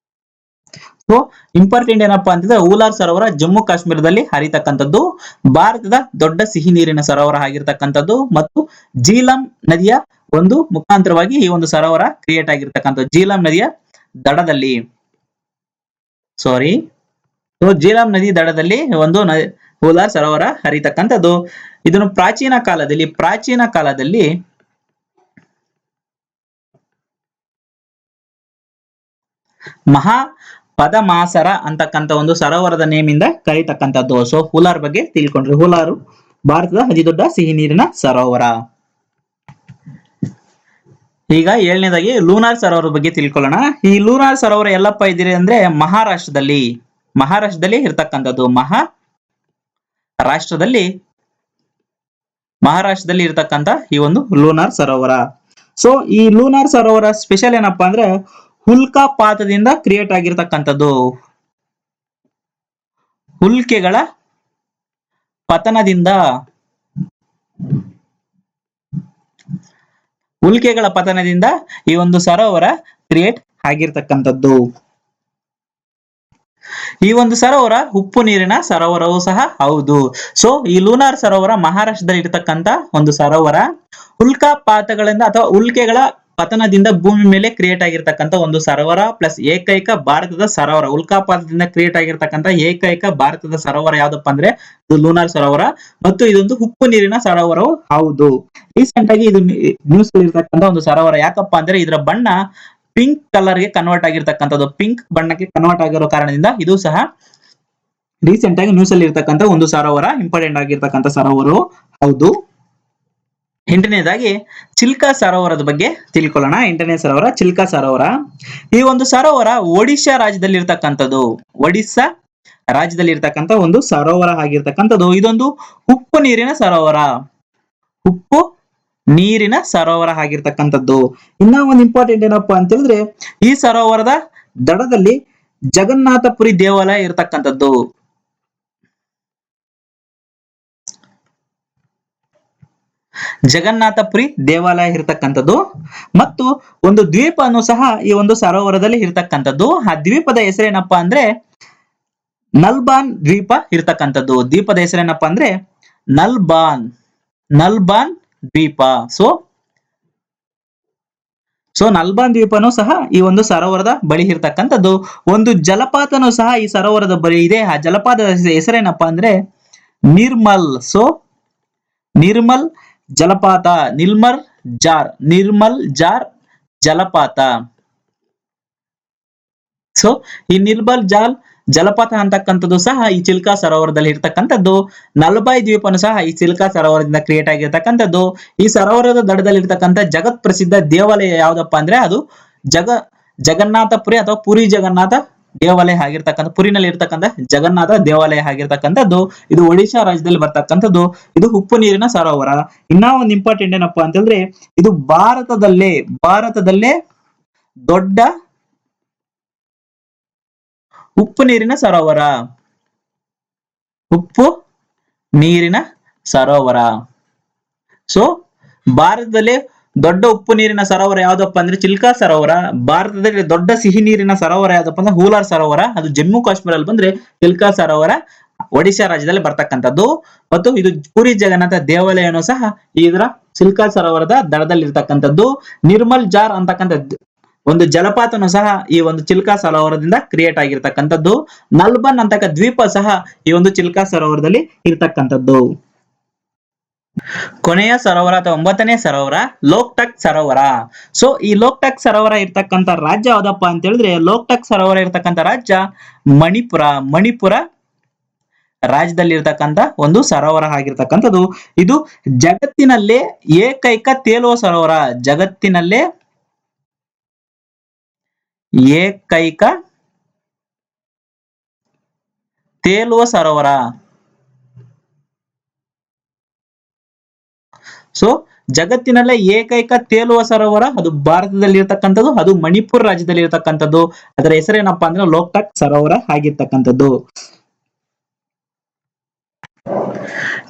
ಸೊ ಇಂಪಾರ್ಟೆಂಟ್ ಏನಪ್ಪಾ ಅಂತಂದ್ರೆ ಹೂಲಾರ್ ಸರೋವರ ಜಮ್ಮು ಕಾಶ್ಮೀರದಲ್ಲಿ ಹರಿತಕ್ಕಂಥದ್ದು, ಭಾರತದ ದೊಡ್ಡ ಸಿಹಿ ನೀರಿನ ಸರೋವರ ಆಗಿರ್ತಕ್ಕಂಥದ್ದು ಮತ್ತು ಜೀಲಂ ನದಿಯ ಒಂದು ಮುಖಾಂತರವಾಗಿ ಈ ಒಂದು ಸರೋವರ ಕ್ರಿಯೇಟ್ ಆಗಿರ್ತಕ್ಕಂಥದ್ದು. ಜೀಲಂ ನದಿಯ ದಡದಲ್ಲಿ ಜೀಲಂ ನದಿ ದಡದಲ್ಲಿ ಒಂದು ಹೂಲಾರ್ ಸರೋವರ ಹರಿತಕ್ಕಂಥದ್ದು. ಇದನ್ನು ಪ್ರಾಚೀನ ಕಾಲದಲ್ಲಿ ಮಹಾ ಪದಮಾಸರ ಅಂತಕ್ಕಂಥ ಒಂದು ಸರೋವರದ ನೇಮಿಂದ ಕರೀತಕ್ಕಂಥದ್ದು. ಸೊ ಹೂಲಾರ್ ಬಗ್ಗೆ ತಿಳ್ಕೊಂಡ್ರಿ. ಹೂಲಾರು ಭಾರತದ ಅತಿ ದೊಡ್ಡ ಸಿಹಿ ನೀರಿನ ಸರೋವರ. ಈಗ 7ನೇದಾಗಿ ಲೂನಾರ್ ಸರೋವರ ಬಗ್ಗೆ ತಿಳ್ಕೊಳ್ಳೋಣ. ಈ ಲೂನಾರ್ ಸರೋವರ ಎಲ್ಲಪ್ಪ ಇದ್ದೀರಿ ಅಂದ್ರೆ ಮಹಾರಾಷ್ಟ್ರದಲ್ಲಿ ಇರ್ತಕ್ಕಂಥದ್ದು. ಮಹಾರಾಷ್ಟ್ರದಲ್ಲಿ ಇರ್ತಕ್ಕಂಥ ಈ ಒಂದು ಲೂನಾರ್ ಸರೋವರ. ಸೊ ಈ ಲೂನಾರ್ ಸರೋವರ ಸ್ಪೆಷಲ್ ಏನಪ್ಪಾ ಅಂದ್ರೆ ಉಲ್ಕಾಪಾತದಿಂದ ಕ್ರಿಯೇಟ್ ಆಗಿರ್ತಕ್ಕಂಥದ್ದು. ಉಲ್ಕೆಗಳ ಪತನದಿಂದ ಈ ಒಂದು ಸರೋವರ ಕ್ರಿಯೇಟ್ ಆಗಿರ್ತಕ್ಕಂಥದ್ದು. ಈ ಒಂದು ಸರೋವರ ಉಪ್ಪು ನೀರಿನ ಸರೋವರವೂ ಸಹ ಹೌದು. ಸೊ ಈ ಲೂನಾರ್ ಸರೋವರ ಮಹಾರಾಷ್ಟ್ರದಲ್ಲಿ ಇರತಕ್ಕಂತ ಒಂದು ಸರೋವರ. ಉಲ್ಕಾಪಾತಗಳಿಂದ ಅಥವಾ ಉಲ್ಕೆಗಳ ಪತನದಿಂದ ಭೂಮಿ ಮೇಲೆ ಕ್ರಿಯೇಟ್ ಆಗಿರ್ತಕ್ಕಂಥ ಒಂದು ಸರೋವರ ಪ್ಲಸ್ ಏಕೈಕ ಭಾರತದ ಸರೋವರ. ಉಲ್ಕಾಪಾತದಿಂದ ಕ್ರಿಯೇಟ್ ಆಗಿರ್ತಕ್ಕಂಥ ಏಕೈಕ ಭಾರತದ ಸರೋವರ ಯಾವ್ದಪ್ಪ ಅಂದ್ರೆ ಇದು ಲೂನಾರ್ ಸರೋವರ ಮತ್ತು ಇದೊಂದು ಉಪ್ಪು ನೀರಿನ ಸರೋವರವು ಹೌದು. ರೀಸೆಂಟ್ ಆಗಿ ಇದು ನ್ಯೂಸ್ ಇರ್ತಕ್ಕಂಥ ಒಂದು ಸರೋವರ. ಯಾಕಪ್ಪ ಅಂದ್ರೆ ಇದರ ಬಣ್ಣ ಪಿಂಕ್ ಕಲರ್ ಗೆ ಕನ್ವರ್ಟ್ ಆಗಿರ್ತಕ್ಕಂಥದ್ದು. ಪಿಂಕ್ ಬಣ್ಣಕ್ಕೆ ಕನ್ವರ್ಟ್ ಆಗಿರೋ ಕಾರಣದಿಂದ ಇದು ಸಹ ರೀಸೆಂಟ್ ಆಗಿ ನ್ಯೂಸ್ ಅಲ್ಲಿ ಇರ್ತಕ್ಕಂಥ ಒಂದು ಸರೋವರ, ಇಂಪಾರ್ಟೆಂಟ್ ಆಗಿರ್ತಕ್ಕಂಥ ಸರೋವರ ಹೌದು. 8ನೇದಾಗಿ ಚಿಲ್ಕಾ ಸರೋವರದ ಬಗ್ಗೆ ತಿಳ್ಕೊಳ್ಳೋಣ. 8ನೇ ಸರೋವರ ಚಿಲ್ಕಾ ಸರೋವರ. ಈ ಒಂದು ಸರೋವರ ಒಡಿಶಾ ರಾಜ್ಯದಲ್ಲಿ ಇರ್ತಕ್ಕಂಥದ್ದು. ಒಡಿಶಾ ರಾಜ್ಯದಲ್ಲಿ ಇರ್ತಕ್ಕಂಥ ಒಂದು ಸರೋವರ ಆಗಿರ್ತಕ್ಕಂಥದ್ದು. ಇದೊಂದು ಉಪ್ಪು ನೀರಿನ ಸರೋವರ ಆಗಿರ್ತಕ್ಕಂಥದ್ದು. ಇನ್ನ ಒಂದು ಇಂಪಾರ್ಟೆಂಟ್ ಏನಪ್ಪಾ ಅಂತ ಹೇಳಿದ್ರೆ ಈ ಸರೋವರದ ದಡದಲ್ಲಿ ಜಗನ್ನಾಥಪುರಿ ದೇವಾಲಯ ಇರ್ತಕ್ಕಂಥದ್ದು. ಜಗನ್ನಾಥಪುರಿ ದೇವಾಲಯ ಇರತಕ್ಕಂಥದ್ದು ಮತ್ತು ಒಂದು ದ್ವೀಪನು ಸಹ ಈ ಒಂದು ಸರೋವರದಲ್ಲಿ ಇರತಕ್ಕಂಥದ್ದು. ಆ ದ್ವೀಪದ ಹೆಸರೇನಪ್ಪಾ ಅಂದ್ರೆ ನಲ್ಬಾನ್ ದ್ವೀಪ ಇರ್ತಕ್ಕಂಥದ್ದು. ದ್ವೀಪದ ಹೆಸರೇನಪ್ಪಾ ಅಂದ್ರೆ ನಲ್ಬಾನ್. ನಲ್ಬಾನ್ ದ್ವೀಪ. ಸೊ ನಲ್ಬಾನ್ ದ್ವೀಪನೂ ಸಹ ಈ ಒಂದು ಸರೋವರದ ಬಳಿ ಇರ್ತಕ್ಕಂಥದ್ದು. ಒಂದು ಜಲಪಾತನೂ ಸಹ ಈ ಸರೋವರದ ಬಳಿ ಇದೆ. ಆ ಜಲಪಾತದ ಹೆಸರೇನಪ್ಪಾ ಅಂದ್ರೆ ನಿರ್ಮಲ್. ಸೊ ನಿರ್ಮಲ್ ಜಲಪಾತ. ನಿರ್ಮಲ್ ಜಾರ್ ಜಲಪಾತ. ಸೊ ಈ ನಿರ್ಮಲ್ ಜಾಲ್ ಜಲಪಾತ ಅಂತಕ್ಕಂಥದ್ದು ಸಹ ಈ ಚಿಲ್ಕಾ ಸರೋವರದಲ್ಲಿ ಇರ್ತಕ್ಕಂಥದ್ದು. ನಲ್ಬಾಯ್ ದ್ವೀಪನು ಸಹ ಈ ಚಿಲ್ಕಾ ಸರೋವರದಿಂದ ಕ್ರಿಯೇಟ್ ಆಗಿರ್ತಕ್ಕಂಥದ್ದು. ಈ ಸರೋವರದ ದಡದಲ್ಲಿ ಇರ್ತಕ್ಕಂಥ ಜಗತ್ ಪ್ರಸಿದ್ಧ ದೇವಾಲಯ ಯಾವ್ದಪ್ಪ ಅಂದ್ರೆ ಅದು ಜಗನ್ನಾಥಪುರಿ ಅಥವಾ ಪುರಿ ಜಗನ್ನಾಥ ದೇವಾಲಯ ಆಗಿರ್ತಕ್ಕಂಥ, ಪುರಿನಲ್ಲಿ ಇರ್ತಕ್ಕಂಥ ಜಗನ್ನಾಥ ದೇವಾಲಯ ಆಗಿರ್ತಕ್ಕಂಥದ್ದು. ಇದು ಒಡಿಶಾ ರಾಜ್ಯದಲ್ಲಿ ಬರ್ತಕ್ಕಂಥದ್ದು. ಇದು ಉಪ್ಪು ನೀರಿನ ಸರೋವರ. ಇನ್ನ ಒಂದು ಇಂಪಾರ್ಟೆಂಟ್ ಏನಪ್ಪಾ ಅಂತಂದ್ರೆ ಇದು ಭಾರತದಲ್ಲೇ ದೊಡ್ಡ ಉಪ್ಪು ನೀರಿನ ಸರೋವರ. ಉಪ್ಪು ನೀರಿನ ಸರೋವರ. ಸೊ ಭಾರತದಲ್ಲಿ ದೊಡ್ಡ ಉಪ್ಪು ನೀರಿನ ಸರೋವರ ಯಾವ್ದಪ್ಪ ಅಂದ್ರೆ ಚಿಲ್ಕಾ ಸರೋವರ. ಭಾರತದಲ್ಲಿ ದೊಡ್ಡ ಸಿಹಿ ನೀರಿನ ಸರೋವರ ಯಾವ್ದಪ್ಪ ಅಂದ್ರೆ ಹೂಲಾರ್ ಸರೋವರ. ಅದು ಜಮ್ಮು ಕಾಶ್ಮೀರಲ್ಲಿ ಬಂದ್ರೆ ಚಿಲ್ಕಾ ಸರೋವರ ಒಡಿಶಾ ರಾಜ್ಯದಲ್ಲಿ ಬರ್ತಕ್ಕಂಥದ್ದು. ಮತ್ತು ಇದು ಪುರಿ ಜಗನ್ನಾಥ ದೇವಾಲಯನೂ ಸಹ ಇದರ ಚಿಲ್ಕಾ ಸರೋವರದ ದಡದಲ್ಲಿ ಇರ್ತಕ್ಕಂಥದ್ದು. ನಿರ್ಮಲ್ ಜಾರ್ ಅಂತಕ್ಕಂಥ ಒಂದು ಜಲಪಾತನು ಸಹ ಈ ಒಂದು ಚಿಲ್ಕಾ ಸರೋವರದಿಂದ ಕ್ರಿಯೇಟ್ ಆಗಿರ್ತಕ್ಕಂಥದ್ದು. ನಲ್ಬನ್ ಅಂತಕ್ಕ ದ್ವೀಪ ಸಹ ಈ ಒಂದು ಚಿಲ್ಕಾ ಸರೋವರದಲ್ಲಿ ಇರ್ತಕ್ಕಂಥದ್ದು. ಕೊನೆಯ ಸರೋವರ ಅಥವಾ 9ನೇ ಸರೋವರ ಲೋಕ್ಟಕ್ ಸರೋವರ. ಸೊ ಈ ಲೋಕ್ಟಕ್ ಸರೋವರ ಇರ್ತಕ್ಕಂಥ ರಾಜ್ಯ ಯಾವ್ದಪ್ಪ ಅಂತ ಹೇಳಿದ್ರೆ ಲೋಕ್ಟಕ್ ಸರೋವರ ಇರ್ತಕ್ಕಂಥ ರಾಜ್ಯ ಮಣಿಪುರ ರಾಜ್ಯದಲ್ಲಿ ಇರ್ತಕ್ಕಂಥ ಒಂದು ಸರೋವರ ಆಗಿರ್ತಕ್ಕಂಥದ್ದು. ಇದು ಜಗತ್ತಿನಲ್ಲೇ ಏಕೈಕ ತೇಲುವ ಸರೋವರ. ಜಗತ್ತಿನಲ್ಲೇ ಏಕೈಕ ತೇಲುವ ಸರೋವರ. ಸೊ ಜಗತ್ತಿನಲ್ಲೇ ಏಕೈಕ ತೇಲುವ ಸರೋವರ ಅದು ಭಾರತದಲ್ಲಿ ಇರ್ತಕ್ಕಂಥದ್ದು. ಅದು ಮಣಿಪುರ ರಾಜ್ಯದಲ್ಲಿ ಇರ್ತಕ್ಕಂಥದ್ದು. ಅದರ ಹೆಸರೇನಪ್ಪಾ ಅಂದ್ರೆ ಲೋಕ್ಟಕ್ ಸರೋವರ ಆಗಿರ್ತಕ್ಕಂಥದ್ದು.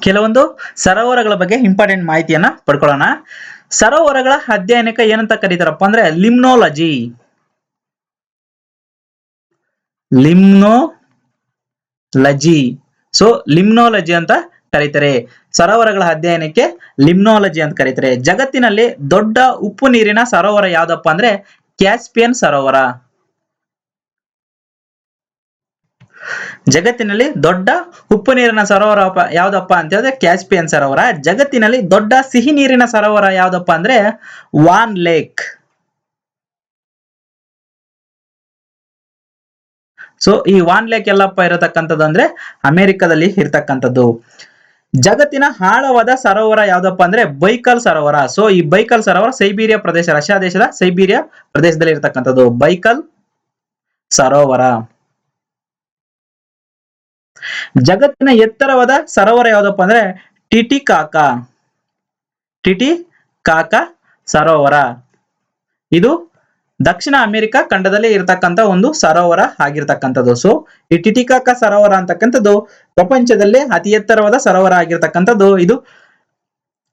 ಕೆಲವೊಂದು ಸರೋವರಗಳ ಬಗ್ಗೆ ಇಂಪಾರ್ಟೆಂಟ್ ಮಾಹಿತಿಯನ್ನ ಪಡ್ಕೊಳ್ಳೋಣ. ಸರೋವರಗಳ ಅಧ್ಯಯನಕ್ಕೆ ಏನಂತ ಕರೀತಾರಪ್ಪ ಅಂದ್ರೆ ಲಿಮ್ನೋಲಜಿ. ಸೊ ಲಿಮ್ನೋಲಜಿ ಅಂತ ಕರೀತಾರೆ. ಸರೋವರಗಳ ಅಧ್ಯಯನಕ್ಕೆ ಲಿಮ್ನೋಲಜಿ ಅಂತ ಕರೀತಾರೆ. ಜಗತ್ತಿನಲ್ಲಿ ದೊಡ್ಡ ಉಪ್ಪು ನೀರಿನ ಸರೋವರ ಯಾವ್ದಪ್ಪ ಅಂದ್ರೆ ಕ್ಯಾಸ್ಪಿಯನ್ ಸರೋವರ. ಜಗತ್ತಿನಲ್ಲಿ ದೊಡ್ಡ ಉಪ್ಪು ನೀರಿನ ಸರೋವರ ಯಾವ್ದಪ್ಪ ಅಂತ ಹೇಳಿದ್ರೆ ಕ್ಯಾಸ್ಪಿಯನ್ ಸರೋವರ. ಜಗತ್ತಿನಲ್ಲಿ ದೊಡ್ಡ ಸಿಹಿ ನೀರಿನ ಸರೋವರ ಯಾವ್ದಪ್ಪ ಅಂದ್ರೆ ವಾನ್ ಲೇಕ್. ಸೊ ಈ ವಾನ್ ಲೇಕ್ ಎಲ್ಲಪ್ಪ ಇರತಕ್ಕಂಥದ್ದು ಅಂದ್ರೆ ಅಮೆರಿಕದಲ್ಲಿ ಇರ್ತಕ್ಕಂಥದ್ದು. ಜಗತ್ತಿನ ಆಳವಾದ ಸರೋವರ ಯಾವ್ದಪ್ಪ ಅಂದ್ರೆ ಬೈಕಲ್ ಸರೋವರ. ಸೊ ಈ ಬೈಕಲ್ ಸರೋವರ ಸೈಬೀರಿಯಾ ಪ್ರದೇಶ, ರಷ್ಯಾ ದೇಶದ ಸೈಬೀರಿಯಾ ಪ್ರದೇಶದಲ್ಲಿ ಇರ್ತಕ್ಕಂಥದ್ದು ಬೈಕಲ್ ಸರೋವರ. ಜಗತ್ತಿನ ಎತ್ತರವಾದ ಸರೋವರ ಯಾವ್ದಪ್ಪ ಅಂದ್ರೆ ಟಿಟಿಕಾಕಾ ಸರೋವರ. ಇದು ದಕ್ಷಿಣ ಅಮೆರಿಕ ಖಂಡದಲ್ಲಿ ಇರತಕ್ಕಂತ ಒಂದು ಸರೋವರ ಆಗಿರ್ತಕ್ಕಂಥದ್ದು. ಸೊ ಈ ಟಿಟಿಕಾಕಾ ಸರೋವರ ಅಂತಕ್ಕಂಥದ್ದು ಪ್ರಪಂಚದಲ್ಲೇ ಅತಿ ಎತ್ತರವಾದ ಸರೋವರ ಆಗಿರ್ತಕ್ಕಂಥದ್ದು. ಇದು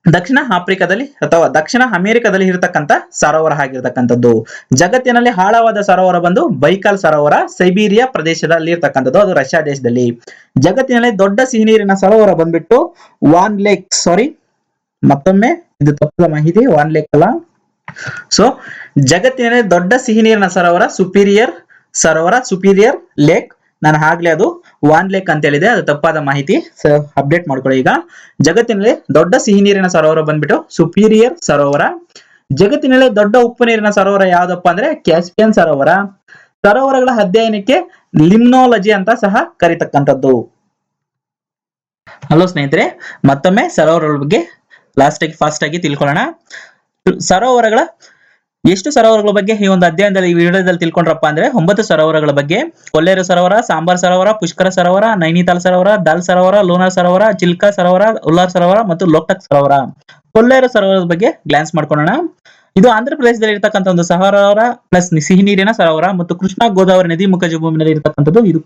ದಕ್ಷಿಣ ಆಫ್ರಿಕಾದಲ್ಲಿ ಅಥವಾ ದಕ್ಷಿಣ ಅಮೆರಿಕದಲ್ಲಿ ಇರತಕ್ಕಂತ ಸರೋವರ ಆಗಿರ್ತಕ್ಕಂಥದ್ದು. ಜಗತ್ತಿನಲ್ಲಿ ಆಳವಾದ ಸರೋವರ ಬಂದು ಬೈಕಲ್ ಸರೋವರ ಸೈಬೀರಿಯಾ ಪ್ರದೇಶದಲ್ಲಿ ಇರ್ತಕ್ಕಂಥದ್ದು. ಅದು ರಷ್ಯಾ ದೇಶದಲ್ಲಿ. ಜಗತ್ತಿನಲ್ಲಿ ದೊಡ್ಡ ಸಿಹಿನೀರಿನ ಸರೋವರ ಬಂದ್ಬಿಟ್ಟು ವಾನ್ ಲೇಕ್. ಸಾರಿ, ಮತ್ತೊಮ್ಮೆ ಇದು ತಪ್ಪದ ಮಾಹಿತಿ, ವಾನ್ ಲೇಕ್ ಅಲ್ಲ. ಸೊ ಜಗತ್ತಿನಲ್ಲಿ ದೊಡ್ಡ ಸಿಹಿನೀರಿನ ಸರೋವರ ಸುಪೀರಿಯರ್ ಲೇಕ್. ನಾನು ಆಗ್ಲೇ ಅದು ವಾನ್ ಲೇಕ್ ಅಂತ ಹೇಳಿದೆ, ಅದು ತಪ್ಪಾದ ಮಾಹಿತಿ. ಅಪ್ಡೇಟ್ ಮಾಡ್ಕೊಳ್ಳಿ. ಈಗ ಜಗತ್ತಿನಲ್ಲಿ ದೊಡ್ಡ ಸಿಹಿ ನೀರಿನ ಸರೋವರ ಬಂದ್ಬಿಟ್ಟು ಸುಪೀರಿಯರ್ ಸರೋವರ. ಜಗತ್ತಿನಲ್ಲಿ ದೊಡ್ಡ ಉಪ್ಪು ನೀರಿನ ಸರೋವರ ಯಾವ್ದಪ್ಪ ಅಂದ್ರೆ ಕ್ಯಾಸ್ಪಿಯನ್ ಸರೋವರ. ಸರೋವರಗಳ ಅಧ್ಯಯನಕ್ಕೆ ಲಿಮ್ನೋಲಜಿ ಅಂತ ಸಹ ಕರೀತಕ್ಕಂಥದ್ದು. ಹಲೋ ಸ್ನೇಹಿತರೆ, ಮತ್ತೊಮ್ಮೆ ಸರೋವರಗಳ ಬಗ್ಗೆ ಫಾಸ್ಟ್ ಆಗಿ ತಿಳ್ಕೊಳ್ಳೋಣ. ಸರೋವರಗಳ ಎಷ್ಟು ಸರೋವರಗಳ ಬಗ್ಗೆ ಈ ಒಂದು ಅಧ್ಯಯನದಲ್ಲಿ ವಿಡಿಯೋದಲ್ಲಿ ತಿಳ್ಕೊಂಡ್ರಪ್ಪ ಅಂದ್ರೆ 9 ಸರೋವರಗಳ ಬಗ್ಗೆ. ಕೊಲ್ಲೇರು ಸರೋವರ, ಸಾಂಬಾರ್ ಸರೋವರ, ಪುಷ್ಕರ ಸರೋವರ, ನೈನಿತಾಲ್ ಸರೋವರ, ದಾಲ್ ಸರೋವರ, ಲೂನಾರ್ ಸರೋವರ, ಚಿಲ್ಕಾ ಸರೋವರ, ಉಲ್ಲಾರ್ ಸರೋವರ ಮತ್ತು ಲೋಕ್ಟಕ್ ಸರೋವರ. ಕೊಲ್ಲೇರು ಸರೋವರದ ಬಗ್ಗೆ ಗ್ಲಾನ್ಸ್ ಮಾಡ್ಕೊಳ್ಳೋಣ. ಇದು ಆಂಧ್ರ ಪ್ರದೇಶದಲ್ಲಿ ಇರತಕ್ಕಂಥ ಒಂದು ಸರೋವರ ಪ್ಲಸ್ ಸಿಹಿ ನೀರಿನ ಸರೋವರ ಮತ್ತು ಕೃಷ್ಣಾ ಗೋದಾವರಿ ನದಿ ಮುಖಜ ಭೂಮಿನಲ್ಲಿ ಇರತಕ್ಕಂಥದ್ದು. ಇದು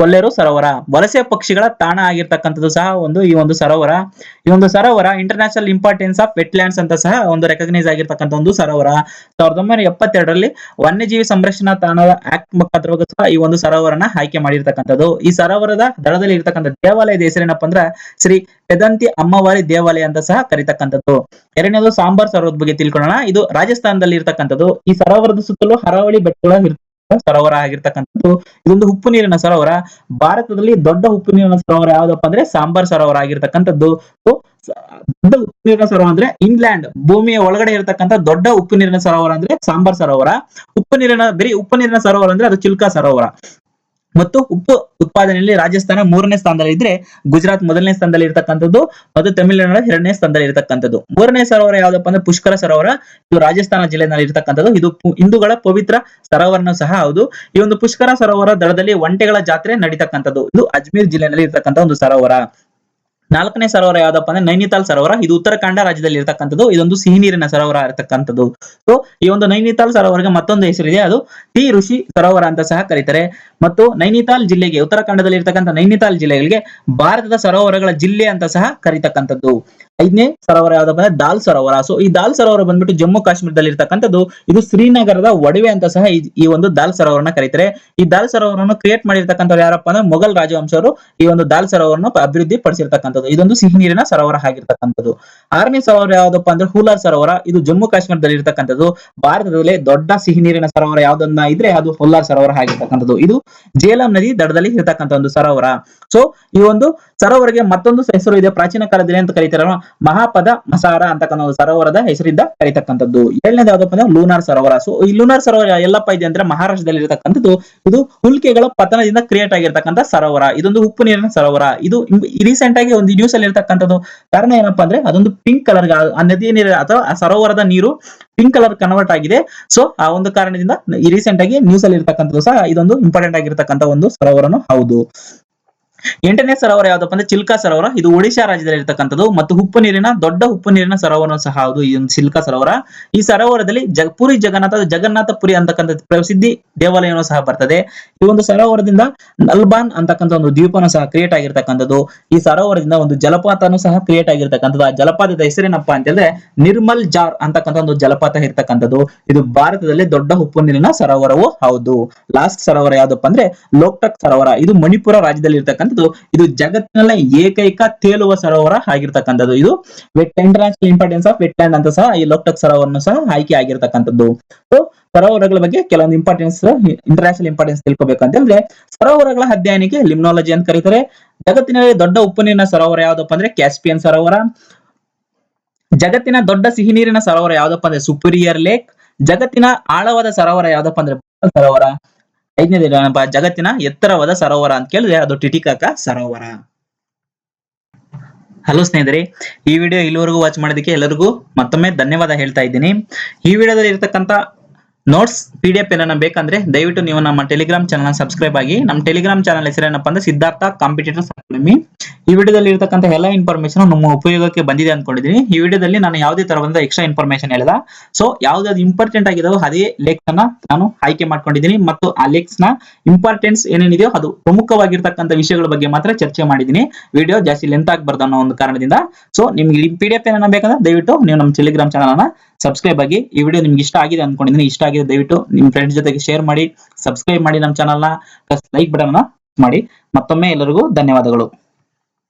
ಕೊಲ್ಲೇರು ಸರೋವರ. ವಲಸೆ ಪಕ್ಷಿಗಳ ತಾಣ ಆಗಿರ್ತಕ್ಕಂಥದ್ದು ಸಹ ಈ ಒಂದು ಸರೋವರ. ಈ ಒಂದು ಸರೋವರ ಇಂಟರ್ನ್ಯಾಷನಲ್ ಇಂಪಾರ್ಟೆನ್ಸ್ ಆಫ್ ವೆಟ್ಲ್ಯಾಂಡ್ಸ್ ಅಂತ ಸಹ ಒಂದು ರೆಕಗ್ನೈಸ್ ಆಗಿರ್ತಕ್ಕಂಥ ಒಂದು ಸರೋವರ. 1972ರಲ್ಲಿ ವನ್ಯಜೀವಿ ಸಂರಕ್ಷಣಾ ತಾಣದ ಆಕ್ಟ್ ಮುಖಾಂತರ ಸಹ ಈ ಒಂದು ಸರೋವರನ ಆಯ್ಕೆ ಮಾಡಿರ್ತಕ್ಕಂಥದ್ದು. ಈ ಸರೋವರದ ದಡದಲ್ಲಿ ಇರ್ತಕ್ಕಂಥ ದೇವಾಲಯದ ಹೆಸರೇನಪ್ಪ ಅಂದ್ರ ಶ್ರೀ ಪೆದಂತಿ ಅಮ್ಮವಾರಿ ದೇವಾಲಯ ಅಂತ ಸಹ ಕರೀತಕ್ಕಂಥದ್ದು. ಎರಡನೇದು ಸಾಂಬಾರ್ ಸರೋವರದ ಬಗ್ಗೆ ತಿಳ್ಕೊಳ್ಳೋಣ. ಇದು ರಾಜಸ್ಥಾನದಲ್ಲಿ ಇರ್ತಕ್ಕಂಥದ್ದು. ಈ ಸರೋವರದ ಸುತ್ತಲೂ ಅರಾವಳಿ ಬೆಟ್ಟಗಳ ಸರೋವರ ಆಗಿರ್ತಕ್ಕಂಥದ್ದು. ಇದೊಂದು ಉಪ್ಪು ನೀರಿನ ಸರೋವರ. ಭಾರತದಲ್ಲಿ ದೊಡ್ಡ ಉಪ್ಪು ನೀರಿನ ಸರೋವರ ಯಾವ್ದಪ್ಪ ಅಂದ್ರೆ ಸಾಂಬಾರ್ ಸರೋವರ ಆಗಿರ್ತಕ್ಕಂಥದ್ದು. ದೊಡ್ಡ ಉಪ್ಪು ನೀರಿನ ಸರೋವರ ಅಂದ್ರೆ ಇನ್ಲ್ಯಾಂಡ್ ಭೂಮಿಯ ಒಳಗಡೆ ಇರತಕ್ಕಂಥ ದೊಡ್ಡ ಉಪ್ಪು ನೀರಿನ ಸರೋವರ ಅಂದ್ರೆ ಸಾಂಬಾರ್ ಸರೋವರ. ಬರೀ ಉಪ್ಪು ನೀರಿನ ಸರೋವರ ಅಂದ್ರೆ ಅದು ಚಿಲ್ಕಾ ಸರೋವರ. ಮತ್ತು ಉಪ್ಪು ಉತ್ಪಾದನೆಯಲ್ಲಿ ರಾಜಸ್ಥಾನ 3ನೇ ಸ್ಥಾನದಲ್ಲಿ ಇದ್ರೆ, ಗುಜರಾತ್ 1ನೇ ಸ್ಥಾನದಲ್ಲಿ ಇರತಕ್ಕಂಥದ್ದು ಮತ್ತು ತಮಿಳುನಾಡು 2ನೇ ಸ್ಥಾನದಲ್ಲಿ ಇರತಕ್ಕಂಥದ್ದು. 3ನೇ ಸರೋವರ ಯಾವ್ದಪ್ಪ ಅಂದ್ರೆ ಪುಷ್ಕರ ಸರೋವರ. ಇದು ರಾಜಸ್ಥಾನ ಜಿಲ್ಲೆಯಲ್ಲಿ ಇರತಕ್ಕಂಥದ್ದು. ಇದು ಹಿಂದೂಗಳ ಪವಿತ್ರ ಸರೋವರನೂ ಸಹ ಹೌದು. ಈ ಒಂದು ಪುಷ್ಕರ ಸರೋವರ ದಡದಲ್ಲಿ ಒಂಟೆಗಳ ಜಾತ್ರೆ ನಡೀತಕ್ಕಂಥದ್ದು. ಇದು ಅಜ್ಮೀರ್ ಜಿಲ್ಲೆಯಲ್ಲಿ ಇರತಕ್ಕಂಥ ಒಂದು ಸರೋವರ. 4ನೇ ಸರೋವರ ಯಾವ್ದಪ್ಪ ಅಂದ್ರೆ ನೈನಿತಾಲ್ ಸರೋವರ. ಇದು ಉತ್ತರಾಖಂಡ ರಾಜ್ಯದಲ್ಲಿ ಇರತಕ್ಕಂಥದ್ದು. ಇದೊಂದು ಸಿಹಿ ನೀರಿನ ಸರೋವರ ಇರತಕ್ಕಂಥದ್ದು. ಸೊ ಈ ಒಂದು ನೈನಿತಾಲ್ ಸರೋವರಗೆ ಮತ್ತೊಂದು ಹೆಸರಿದೆ, ಅದು ಟಿ ಋಷಿ ಸರೋವರ ಅಂತ ಸಹ ಕರೀತಾರೆ. ಮತ್ತು ನೈನಿತಾಲ್ ಜಿಲ್ಲೆಗೆ, ಉತ್ತರಾಖಂಡದಲ್ಲಿ ಇರತಕ್ಕಂಥ ನೈನಿತಾಲ್ ಜಿಲ್ಲೆಗಳಿಗೆ ಭಾರತದ ಸರೋವರಗಳ ಜಿಲ್ಲೆ ಅಂತ ಸಹ ಕರೀತಕ್ಕಂಥದ್ದು. 5ನೇ ಸರೋವರ ಯಾವ್ದಪ್ಪ ಅಂದ್ರೆ ದಾಲ್ ಸರೋವರ. ಸೊ ಈ ದಾಲ್ ಸರೋವರ ಬಂದ್ಬಿಟ್ಟು ಜಮ್ಮು ಕಾಶ್ಮೀರದಲ್ಲಿ ಇರತಕ್ಕಂಥದ್ದು. ಇದು ಶ್ರೀನಗರದ ಒಡವೆ ಅಂತ ಸಹ ಈ ಒಂದು ದಾಲ್ ಸರೋವರನ ಕರೀತಾರೆ. ಈ ದಾಲ್ ಸರೋವರವನ್ನು ಕ್ರಿಯೇಟ್ ಮಾಡಿರ್ತಕ್ಕಂಥವ್ರು ಯಾರಪ್ಪ ಅಂದ್ರೆ ಮೊಘಲ್ ರಾಜವಂಶರು ಈ ಒಂದು ದಾಲ್ ಸರೋವರನ್ನು ಅಭಿವೃದ್ಧಿ ಪಡಿಸಿರ್ತಕ್ಕಂಥದ್ದು. ಇದೊಂದು ಸಿಹಿ ನೀರಿನ ಸರೋವರ ಆಗಿರ್ತಕ್ಕಂಥದ್ದು. 6ನೇ ಸರೋವರ ಯಾವ್ದಪ್ಪ ಅಂದ್ರೆ ಹುಲಾರ್ ಸರೋವರ. ಇದು ಜಮ್ಮು ಕಾಶ್ಮೀರದಲ್ಲಿ ಇರತಕ್ಕಂಥದ್ದು. ಭಾರತದಲ್ಲಿ ದೊಡ್ಡ ಸಿಹಿ ನೀರಿನ ಸರೋವರ ಯಾವ್ದನ್ನ ಇದ್ರೆ ಅದು ಹುಲ್ಲಾರ್ ಸರೋವರ ಆಗಿರ್ತಕ್ಕಂಥದ್ದು. ಇದು ಜೇಲಂ ನದಿ ದಡದಲ್ಲಿ ಇರತಕ್ಕಂಥ ಒಂದು ಸರೋವರ. ಸೊ ಈ ಒಂದು ಸರೋವರಗೆ ಮತ್ತೊಂದು ಹೆಸರು ಇದೆ, ಪ್ರಾಚೀನ ಕಾಲದಲ್ಲಿ ಅಂತ ಕರೀತಾರ ಮಹಾಪದ ಮಸಾರ ಅಂತಕ್ಕಂಥ ಒಂದು ಸರೋವರದ ಹೆಸರಿಂದ ಕರೀತಕ್ಕಂಥದ್ದು. 7ನೇದು ಯಾವ್ದಪ್ಪ ಅಂದ್ರೆ ಲೂನಾರ್ ಸರೋವರ. ಸೊ ಈ ಲೂನಾರ್ ಸರೋವರ ಎಲ್ಲಪ್ಪ ಇದೆ ಅಂದ್ರೆ ಮಹಾರಾಷ್ಟ್ರದಲ್ಲಿ ಇರತಕ್ಕಂಥದ್ದು. ಇದು ಉಲ್ಕೆಗಳ ಪತನದಿಂದ ಕ್ರಿಯೇಟ್ ಆಗಿರ್ತಕ್ಕಂಥ ಸರೋವರ. ಇದೊಂದು ಉಪ್ಪು ನೀರಿನ ಸರೋವರ. ಇದು ರೀಸೆಂಟ್ ಆಗಿ ಒಂದು ನ್ಯೂಸ್ ಅಲ್ಲಿ ಇರತಕ್ಕಂಥದ್ದು. ಕಾರಣ ಏನಪ್ಪಾ ಅಂದ್ರೆ ಅದೊಂದು ಪಿಂಕ್ ಕಲರ್, ಆ ನದಿಯ ನೀರು ಅಥವಾ ಆ ಸರೋವರದ ನೀರು ಪಿಂಕ್ ಕಲರ್ ಕನ್ವರ್ಟ್ ಆಗಿದೆ. ಸೊ ಆ ಒಂದು ಕಾರಣದಿಂದ ರೀಸೆಂಟ್ ಆಗಿ ನ್ಯೂಸ್ ಅಲ್ಲಿ ಇರತಕ್ಕಂಥದ್ದು ಸಹ ಇದೊಂದು ಇಂಪಾರ್ಟೆಂಟ್ ಆಗಿರ್ತಕ್ಕಂಥ ಒಂದು ಸರೋವರನು ಹೌದು. 8ನೇ ಸರೋವರ ಯಾವ್ದಪ್ಪ ಅಂದ್ರೆ ಚಿಲ್ಕಾ ಸರೋವರ. ಇದು ಒಡಿಶಾ ರಾಜ್ಯದಲ್ಲಿ ಇರತಕ್ಕಂಥದ್ದು ಮತ್ತು ದೊಡ್ಡ ಉಪ್ಪು ನೀರಿನ ಸರೋವರ ಸಹ ಹೌದು ಈ ಒಂದು ಚಿಲ್ಕಾ ಸರೋವರ. ಈ ಸರೋವರದಲ್ಲಿ ಪುರಿ ಜಗನ್ನಾಥಪುರಿ ಅಂತಕ್ಕಂಥ ಪ್ರಸಿದ್ಧಿ ದೇವಾಲಯನೂ ಸಹ ಬರ್ತದೆ. ಈ ಒಂದು ಸರೋವರದಿಂದ ನಲ್ಬಾನ್ ಅಂತಕ್ಕಂಥ ಒಂದು ದ್ವೀಪನೂ ಸಹ ಕ್ರಿಯೇಟ್ ಆಗಿರ್ತಕ್ಕಂಥದ್ದು. ಈ ಸರೋವರದಿಂದ ಒಂದು ಜಲಪಾತನೂ ಸಹ ಕ್ರಿಯೇಟ್ ಆಗಿರ್ತಕ್ಕಂಥದ್ದು. ಆ ಜಲಪಾತದ ಹೆಸರೇನಪ್ಪಾ ಅಂತಂದ್ರೆ ನಿರ್ಮಲ್ ಜಾರ್ ಅಂತಕ್ಕಂಥ ಒಂದು ಜಲಪಾತ ಇರ್ತಕ್ಕಂಥದ್ದು. ಇದು ಭಾರತದಲ್ಲಿ ದೊಡ್ಡ ಉಪ್ಪು ನೀರಿನ ಸರೋವರವೂ ಹೌದು. ಲಾಸ್ಟ್ ಸರೋವರ ಯಾವ್ದಪ್ಪ ಅಂದ್ರೆ ಲೋಕ್ಟಕ್ ಸರೋವರ. ಇದು ಮಣಿಪುರ ರಾಜ್ಯದಲ್ಲಿ ಇರ್ತಕ್ಕಂಥ, ಇದು ಜಗತ್ತಿನಲ್ಲೇ ಏಕೈಕ ತೇಲುವ ಸರೋವರ ಆಗಿರ್ತಕ್ಕಂಥದ್ದು. ಇದು ಇಂಟರ್ನ್ಯಾಷನಲ್ ಇಂಪಾರ್ಟೆನ್ಸ್ ಆಫ್ ವೆಟ್ಲ್ಯಾಂಡ್ ಅಂತ ಸಹ ಈ ಲೋಕ್ಟಕ್ ಸರೋವರನು ಸಹ ಆಯ್ಕೆ ಆಗಿರ್ತಕ್ಕಂಥದ್ದು. ಸೊ ಸರೋವರಗಳ ಬಗ್ಗೆ ಕೆಲವೊಂದು ಇಂಟರ್ನ್ಯಾಷನಲ್ ಇಂಪಾರ್ಟೆನ್ಸ್ ತಿಳ್ಕೊಬೇಕಂತಂದ್ರೆ, ಸರೋವರಗಳ ಅಧ್ಯಯನಕ್ಕೆ ಲಿಮ್ನಾಲಜಿ ಅಂತ ಕರೀತಾರೆ. ಜಗತ್ತಿನಲ್ಲಿ ದೊಡ್ಡ ಉಪ್ಪು ನೀರಿನ ಸರೋವರ ಯಾವ್ದಪ್ಪ ಅಂದ್ರೆ ಕ್ಯಾಸ್ಪಿಯನ್ ಸರೋವರ. ಜಗತ್ತಿನ ದೊಡ್ಡ ಸಿಹಿ ನೀರಿನ ಸರೋವರ ಯಾವ್ದಪ್ಪ ಅಂದ್ರೆ ಸುಪೀರಿಯರ್ ಲೇಕ್. ಜಗತ್ತಿನ ಆಳವಾದ ಸರೋವರ ಯಾವ್ದಪ್ಪ ಅಂದ್ರೆ ಸರೋವರ. 5ನೇದು ಜಗತ್ತಿನ ಎತ್ತರವಾದ ಸರೋವರ ಅಂತ ಕೇಳಿದ್ರೆ ಅದು ಟಿಟಿಕಾಕ ಸರೋವರ. ಹಲೋ ಸ್ನೇಹಿತರೆ, ಈ ವಿಡಿಯೋ ಇಲ್ಲಿವರೆಗೂ ವಾಚ್ ಮಾಡೋದಕ್ಕೆ ಎಲ್ಲರಿಗೂ ಮತ್ತೊಮ್ಮೆ ಧನ್ಯವಾದ ಹೇಳ್ತಾ ಇದ್ದೀನಿ. ಈ ವಿಡಿಯೋದಲ್ಲಿ ಇರತಕ್ಕಂತ ನೋಟ್ಸ್ PDF ಏನಾನ ಬೇಕಂದ್ರೆ ದಯವಿಟ್ಟು ನೀವು ನಮ್ಮ ಟೆಲಿಗ್ರಾಮ್ ಚಾನಲ್ ಸಬ್ಸ್ಕ್ರೈಬ್ ಆಗಿ. ನಮ್ಮ ಟೆಲಿಗ್ರಾಮ್ ಚಾನಲ್ ಹೆಸರೇನಪ್ಪ ಅಂದ್ರೆ ಸಿದ್ಧಾರ್ಥ ಕಾಂಪಿಟೇಟರ್ಸ್ ಅಕಾಡೆಮಿ. ಈ ವಿಡಿಯೋದಲ್ಲಿ ಇರತಕ್ಕಂತ ಎಲ್ಲ ಇನ್ಫಾರ್ಮೇಶನ್ ನಮ್ಮ ಉಪಯೋಗಕ್ಕೆ ಬಂದಿದೆ ಅನ್ಕೊಂಡಿದ್ದೀನಿ. ಈ ವಿಡಿಯೋದಲ್ಲಿ ನಾನು ಯಾವುದೇ ತರವಾದ ಎಕ್ಸ್ಟ್ರಾ ಇನ್ಫಾರ್ಮೇಶನ್ ಹೇಳಿಲ್ಲ. ಸೊ ಯಾವ್ದಾದ್ರು ಇಂಪಾರ್ಟೆಂಟ್ ಆಗಿದಾವೋ ಅದೇ ಲೇಕ್ಸ್ ಅನ್ನ ನಾನು ಆಯ್ಕೆ ಮಾಡ್ಕೊಂಡಿದ್ದೀನಿ ಮತ್ತು ಆ ಲೇಕ್ಸ್ ನ ಇಂಪಾರ್ಟೆನ್ಸ್ ಏನೇನಿದೆಯೋ ಅದು ಪ್ರಮುಖವಾಗಿರ್ತಕ್ಕಂಥ ವಿಷಯಗಳ ಬಗ್ಗೆ ಮಾತ್ರ ಚರ್ಚೆ ಮಾಡಿದ್ದೀನಿ. ವಿಡಿಯೋ ಜಾಸ್ತಿ ಲೆಂತ್ ಆಗಬಾರ್ದು ಅನ್ನೋ ಒಂದು ಕಾರಣದಿಂದ. ಸೊ ನಿಮ್ಗೆ PDF ಏನಾನ ಬೇಕಂದ್ರೆ ದಯವಿಟ್ಟು ನೀವು ನಮ್ಮ ಟೆಲಿಗ್ರಾಮ್ ಚಾನಲ್ ಅನ್ನ ಸಬ್ಸ್ಕ್ರೈಬ್ ಆಗಿ. ಈ ವಿಡಿಯೋ ನಿಮ್ಗೆ ಇಷ್ಟ ಆಗಿದೆ ಅನ್ಕೊಂಡಿದ್ದೀನಿ. ಇಷ್ಟ ಆಗಿದೆ ದಯವಿಟ್ಟು ನಿಮ್ಮ ಫ್ರೆಂಡ್ಸ್ ಜೊತೆಗೆ ಶೇರ್ ಮಾಡಿ, ಸಬ್ಸ್ಕ್ರೈಬ್ ಮಾಡಿ ನಮ್ಮ ಚಾನಲ್ ನ, ಪ್ಲಸ್ ಲೈಕ್ ಬಟನ್ ಮಾಡಿ. ಮತ್ತೊಮ್ಮೆ ಎಲ್ಲರಿಗೂ ಧನ್ಯವಾದಗಳು.